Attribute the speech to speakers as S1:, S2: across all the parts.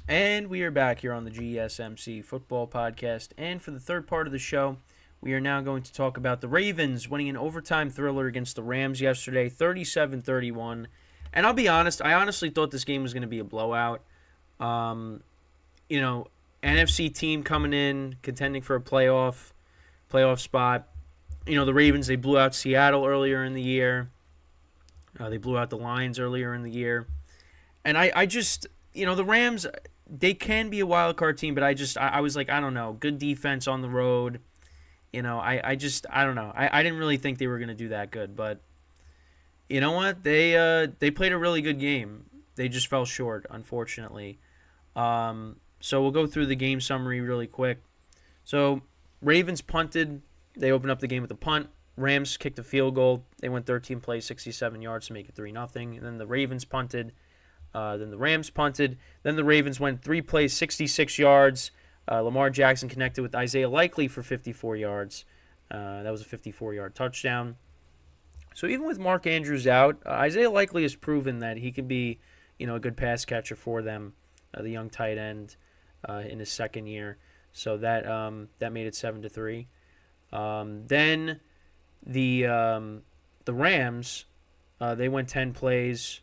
S1: And we are back here on the GSMC football podcast. And for the third part of the show, we are now going to talk about the Ravens winning an overtime thriller against the Rams yesterday, 37-31. And I'll be honest, I honestly thought this game was going to be a blowout. You know, NFC team coming in, contending for a playoff spot. You know, the Ravens, they blew out Seattle earlier in the year. They blew out the Lions earlier in the year. And I just, the Rams, they can be a wild card team, but I was like, I don't know, good defense on the road. I don't know. I didn't really think they were going to do that good, but you know what? They played a really good game. They just fell short, unfortunately. So we'll go through the game summary really quick. So Ravens punted. They opened up the game with a punt. Rams kicked a field goal. They went 13 plays, 67 yards to make it 3-0. And then the Ravens punted. Then the Rams punted. Then the Ravens went 3 plays, 66 yards. Lamar Jackson connected with Isaiah Likely for 54 yards. That was a 54-yard touchdown. So even with Mark Andrews out, Isaiah Likely has proven that he can be, a good pass catcher for them, the young tight end in his second year. So that made it 7-3. Then the Rams, they went 10 plays.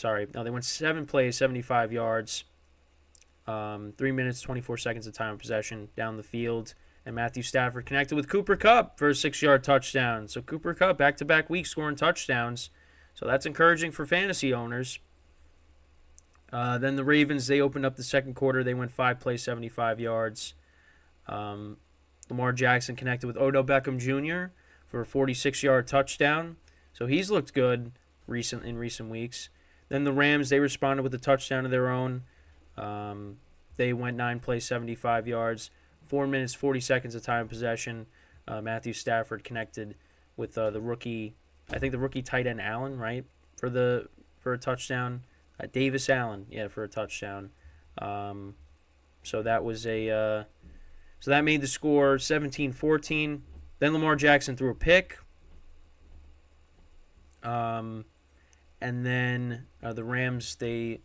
S1: They went 7 plays, 75 yards. 3 minutes, 24 seconds of time of possession down the field. And Matthew Stafford connected with Cooper Kupp for a 6-yard touchdown. So Cooper Kupp, back-to-back weeks scoring touchdowns. So that's encouraging for fantasy owners. Then the Ravens, they opened up the second quarter. They went 5 plays, 75 yards. Lamar Jackson connected with Odell Beckham Jr. for a 46-yard touchdown. So he's looked good in recent weeks. Then the Rams, they responded with a touchdown of their own. They went 9 plays, 75 yards, 4 minutes, 40 seconds of time of possession. Matthew Stafford connected with the rookie tight end Allen, right, for a touchdown. Davis Allen, for a touchdown. So that was so that made the score 17-14. Then Lamar Jackson threw a pick. And then the Rams, they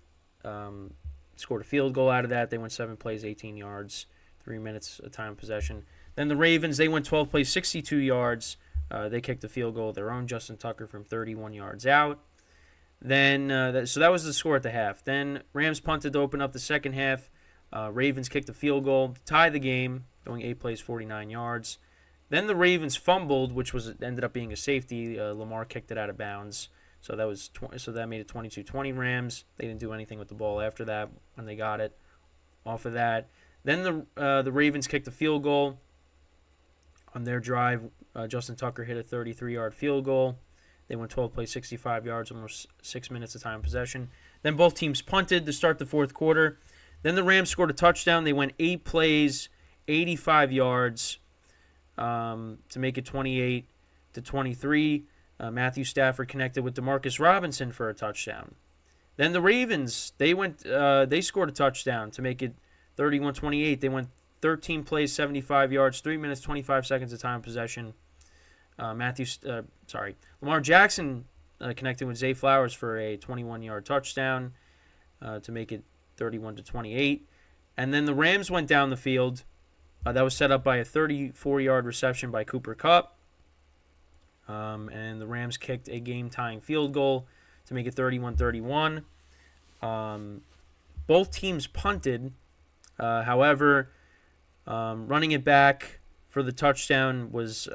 S1: scored a field goal out of that. They went 7 plays, 18 yards, 3 minutes of time of possession. Then the Ravens, they went 12 plays, 62 yards. They kicked a field goal of their own, Justin Tucker from 31 yards out. Then so that was the score at the half. Then Rams punted to open up the second half. Ravens kicked a field goal to tie the game, going 8 plays, 49 yards. Then the Ravens fumbled, which ended up being a safety. Lamar kicked it out of bounds. So that made it 22-20 Rams. They didn't do anything with the ball after that when they got it off of that. Then the Ravens kicked a field goal on their drive. Justin Tucker hit a 33-yard field goal. They went 12 plays, 65 yards, almost 6 minutes of time possession. Then both teams punted to start the fourth quarter. Then the Rams scored a touchdown. They went 8 plays, 85 yards to make it 28-23. Matthew Stafford connected with Demarcus Robinson for a touchdown. Then the Ravens, they scored a touchdown to make it 31-28. They went 13 plays, 75 yards, 3 minutes, 25 seconds of time possession. Lamar Jackson connected with Zay Flowers for a 21-yard touchdown to make it 31-28. And then the Rams went down the field. That was set up by a 34-yard reception by Cooper Kupp. And the Rams kicked a game-tying field goal to make it 31-31. Both teams punted. However, running it back for the touchdown was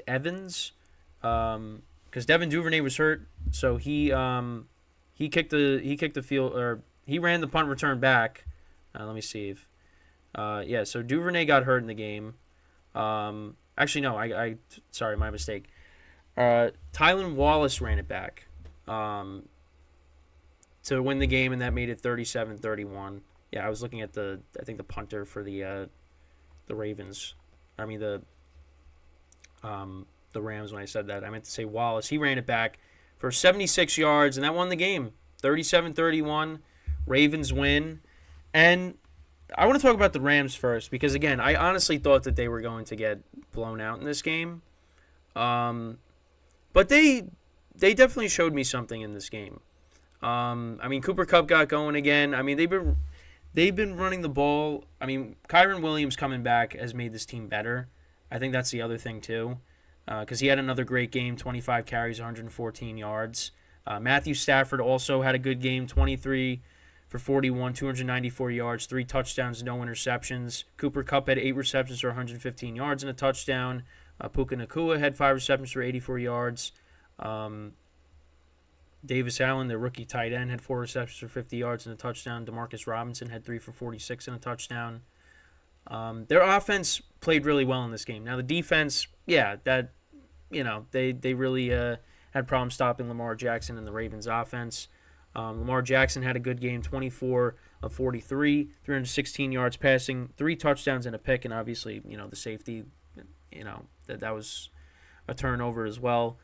S1: Evans, because Devin Duvernay was hurt, so he kicked the field, or he ran the punt return back. Let me see if so Duvernay got hurt in the game. Actually, no, sorry, my mistake. Tylan Wallace ran it back to win the game, and that made it 37-31. Yeah, I was looking at the punter for the Ravens. I mean the Rams when I said that. I meant to say Wallace. He ran it back for 76 yards, and that won the game. 37-31. Ravens win. And I want to talk about the Rams first because, again, I honestly thought that they were going to get blown out in this game. But they definitely showed me something in this game. I mean, Cooper Kupp got going again. I mean, they've been running the ball. I mean, Kyron Williams coming back has made this team better. I think that's the other thing too, because he had another great game, 25 carries, 114 yards. Matthew Stafford also had a good game, 23 for 41, 294 yards, 3 touchdowns, no interceptions. Cooper Kupp had 8 receptions for 115 yards and a touchdown. Puka Nacua had 5 receptions for 84 yards. Davis Allen, the rookie tight end, had 4 receptions for 50 yards and a touchdown. Demarcus Robinson had 3 for 46 and a touchdown. Their offense played really well in this game. Now the defense, they really had problems stopping Lamar Jackson and the Ravens offense. Lamar Jackson had a good game, 24 of 43, 316 yards passing, 3 touchdowns and a pick, and obviously, the safety, that was a turnover as well.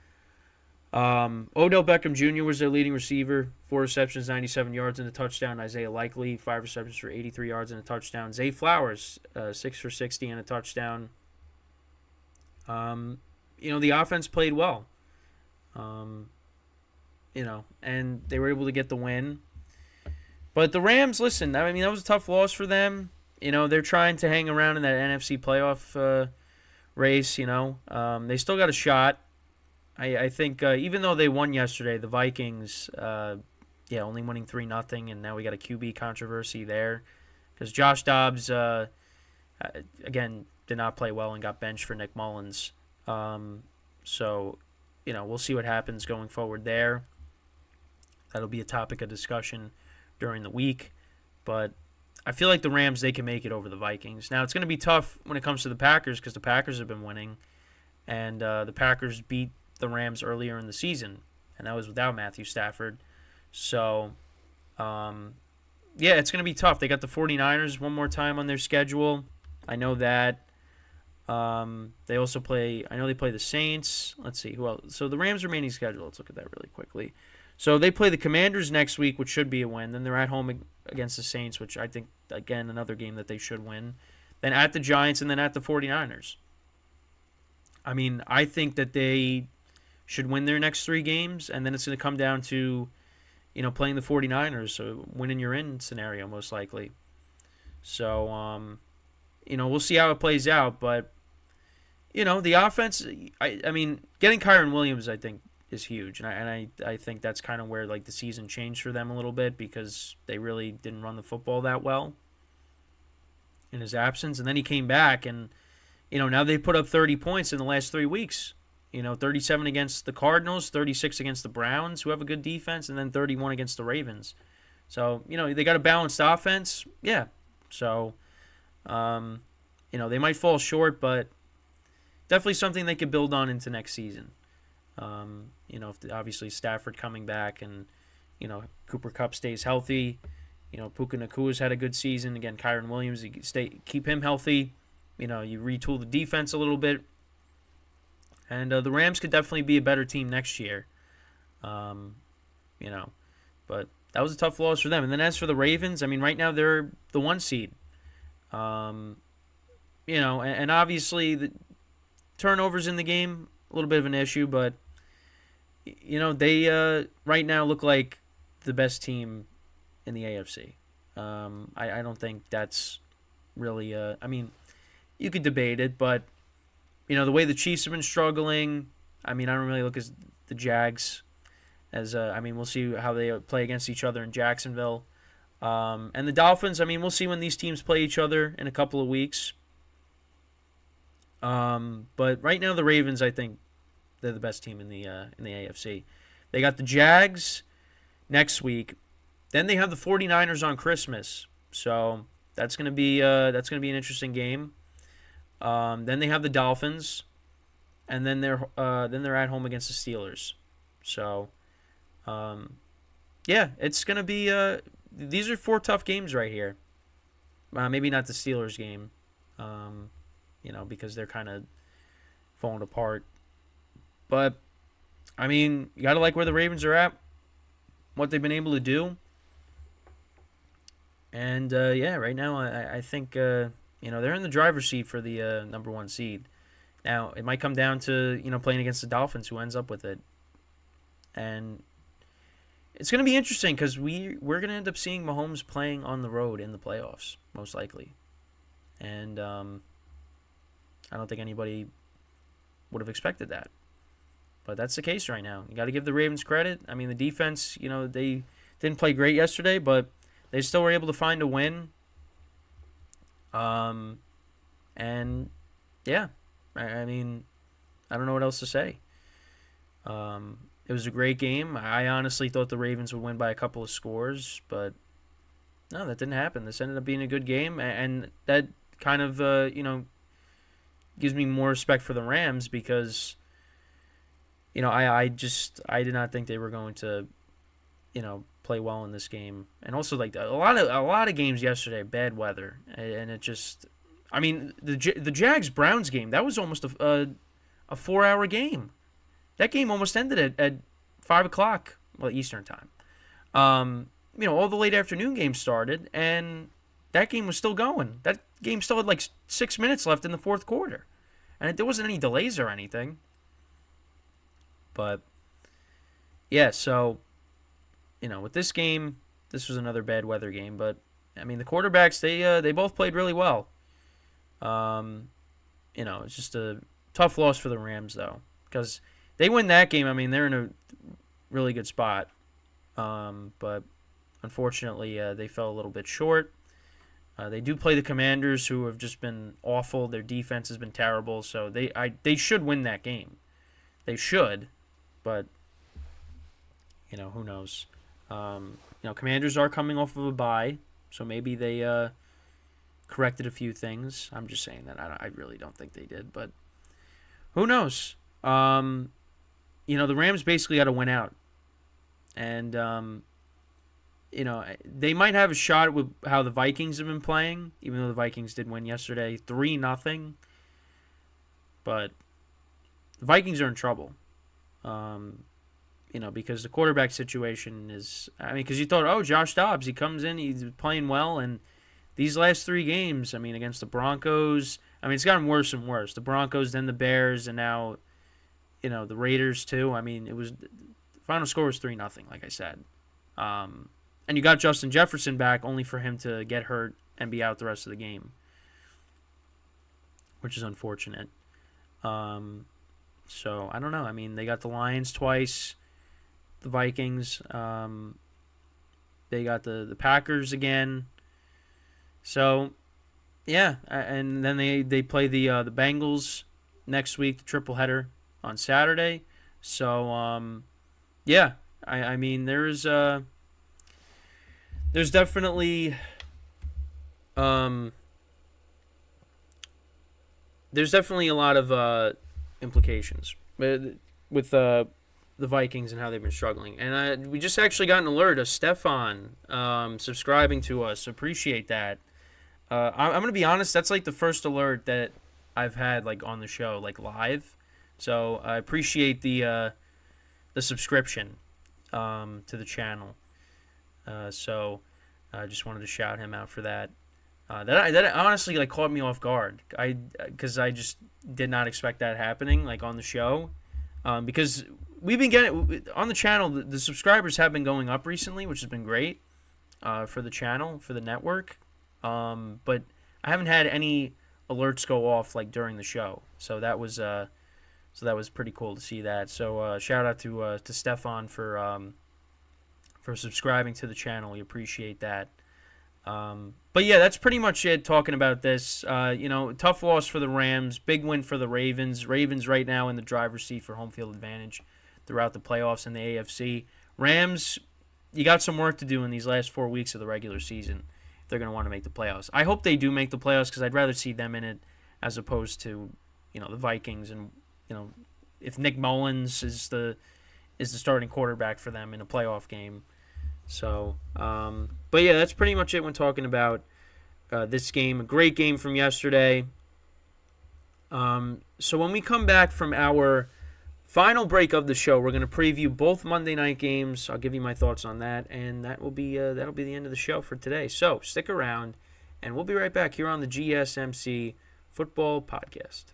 S1: Odell Beckham Jr. was their leading receiver, 4 receptions, 97 yards and a touchdown. Isaiah Likely, 5 receptions for 83 yards and a touchdown. Zay Flowers, 6 for 60 and a touchdown. The offense played well. And they were able to get the win. But the Rams, listen, I mean, that was a tough loss for them. They're trying to hang around in that NFC playoff race, They still got a shot. I think even though they won yesterday, the Vikings, only winning 3-0, and now we got a QB controversy there. Because Josh Dobbs, again, did not play well and got benched for Nick Mullins. So, we'll see what happens going forward there. That'll be a topic of discussion during the week. But I feel like the Rams, they can make it over the Vikings. Now, it's going to be tough when it comes to the Packers because the Packers have been winning. And the Packers beat the Rams earlier in the season, and that was without Matthew Stafford. So, it's going to be tough. They got the 49ers one more time on their schedule. I know that. They also play the Saints. Let's see who else. So the Rams' remaining schedule, let's look at that really quickly. So they play the Commanders next week, which should be a win. Then they're at home against the Saints, which I think, again, another game that they should win. Then at the Giants, and then at the 49ers. I mean, I think that they should win their next 3 games, and then it's going to come down to, playing the 49ers, so winning your in scenario most likely. So, we'll see how it plays out, but, the offense, I mean, getting Kyron Williams, I think, is huge, and I think that's kind of where, the season changed for them a little bit because they really didn't run the football that well in his absence, and then he came back, and, now they put up 30 points in the last 3 weeks. 37 against the Cardinals, 36 against the Browns, who have a good defense, and then 31 against the Ravens. So, they got a balanced offense. Yeah. So, they might fall short, but definitely something they could build on into next season. If obviously Stafford coming back and, Cooper Kupp stays healthy. Puka Nacua's had a good season. Again, Kyron Williams, keep him healthy. You retool the defense a little bit. And the Rams could definitely be a better team next year. But that was a tough loss for them. And then as for the Ravens, I mean, right now they're the 1 seed. And obviously the turnovers in the game, a little bit of an issue, but, they right now look like the best team in the AFC. I don't think that's really, I mean, you could debate it, but, the way the Chiefs have been struggling, I mean, I don't really look at the Jags as, we'll see how they play against each other in Jacksonville. And the Dolphins, I mean, we'll see when these teams play each other in a couple of weeks. But right now the Ravens, I think they're the best team in the AFC. They got the Jags next week. Then they have the 49ers on Christmas. So that's going to be an interesting game. Then they have the Dolphins, and then they're at home against the Steelers. So, it's gonna be. These are 4 tough games right here. Maybe not the Steelers game, because they're kind of falling apart. But I mean, you gotta like where the Ravens are at, what they've been able to do, and right now I think. They're in the driver's seat for the number 1 seed. Now, it might come down to, playing against the Dolphins, who ends up with it. And, it's going to be interesting because we're going to end up seeing Mahomes playing on the road in the playoffs, most likely. And I don't think anybody would have expected that. But that's the case right now. You got to give the Ravens credit. I mean, the defense, they didn't play great yesterday, but they still were able to find a win. And yeah, I mean, I don't know what else to say. It was a great game. I honestly thought the Ravens would win by a couple of scores, but no, that didn't happen. This ended up being a good game, and that kind of, gives me more respect for the Rams because, I did not think they were going to, play well in this game. And also, like, a lot of games yesterday, bad weather, and it just, I mean, the Jags-Browns game, that was almost a 4-hour game. That game almost ended at 5 o'clock, Eastern time. All the late afternoon games started, and that game was still going. That game still had 6 minutes left in the fourth quarter. And there wasn't any delays or anything. But, yeah, so, with this game, this was another bad weather game. But, I mean, the quarterbacks, they both played really well. It's just a tough loss for the Rams, though. Because they win that game, I mean, they're in a really good spot. But unfortunately, they fell a little bit short. They do play the Commanders, who have just been awful. Their defense has been terrible, so they should win that game. They should, but who knows? Commanders are coming off of a bye, so maybe they corrected a few things. I'm just saying that I really don't think they did, but who knows? The Rams basically got to win out. And, they might have a shot with how the Vikings have been playing, even though the Vikings did win yesterday 3-0. But the Vikings are in trouble. Because the quarterback situation is, because you thought, Josh Dobbs, he comes in, he's playing well, and these last 3 games, against the Broncos, it's gotten worse and worse. The Broncos, then the Bears, and now the Raiders too. The final score was 3-0, like I said. And you got Justin Jefferson back only for him to get hurt and be out the rest of the game, which is unfortunate. So, I don't know. They got the Lions twice, the Vikings. They got the Packers again. So, yeah. And then they play the Bengals next week, the triple header on Saturday. So, yeah, there's definitely a lot of implications with the Vikings and how they've been struggling. And we just actually got an alert of Stefan subscribing to us. Appreciate that. I'm going to be honest, that's the first alert that I've had on the show, live. So I appreciate the subscription to the channel. So I just wanted to shout him out for that. That honestly caught me off guard. Because I just did not expect that happening on the show. Because we've been getting on the channel, the subscribers have been going up recently, which has been great for the channel, for the network. But I haven't had any alerts go off during the show. So that was pretty cool to see that. So shout out to Stefan for subscribing to the channel. We appreciate that. But yeah, that's pretty much it talking about this. Tough loss for the Rams, big win for the Ravens. Ravens right now in the driver's seat for home field advantage throughout the playoffs in the AFC. Rams, you got some work to do in these last 4 weeks of the regular season if they're going to want to make the playoffs. I hope they do make the playoffs because I'd rather see them in it as opposed to, the Vikings and, if Nick Mullins is the starting quarterback for them in a playoff game. So, but yeah, that's pretty much it when talking about this game. A great game from yesterday. So when we come back from our final break of the show, we're going to preview both Monday night games. I'll give you my thoughts on that, and that'll be the end of the show for today. So stick around, and we'll be right back here on the GSMC Football Podcast.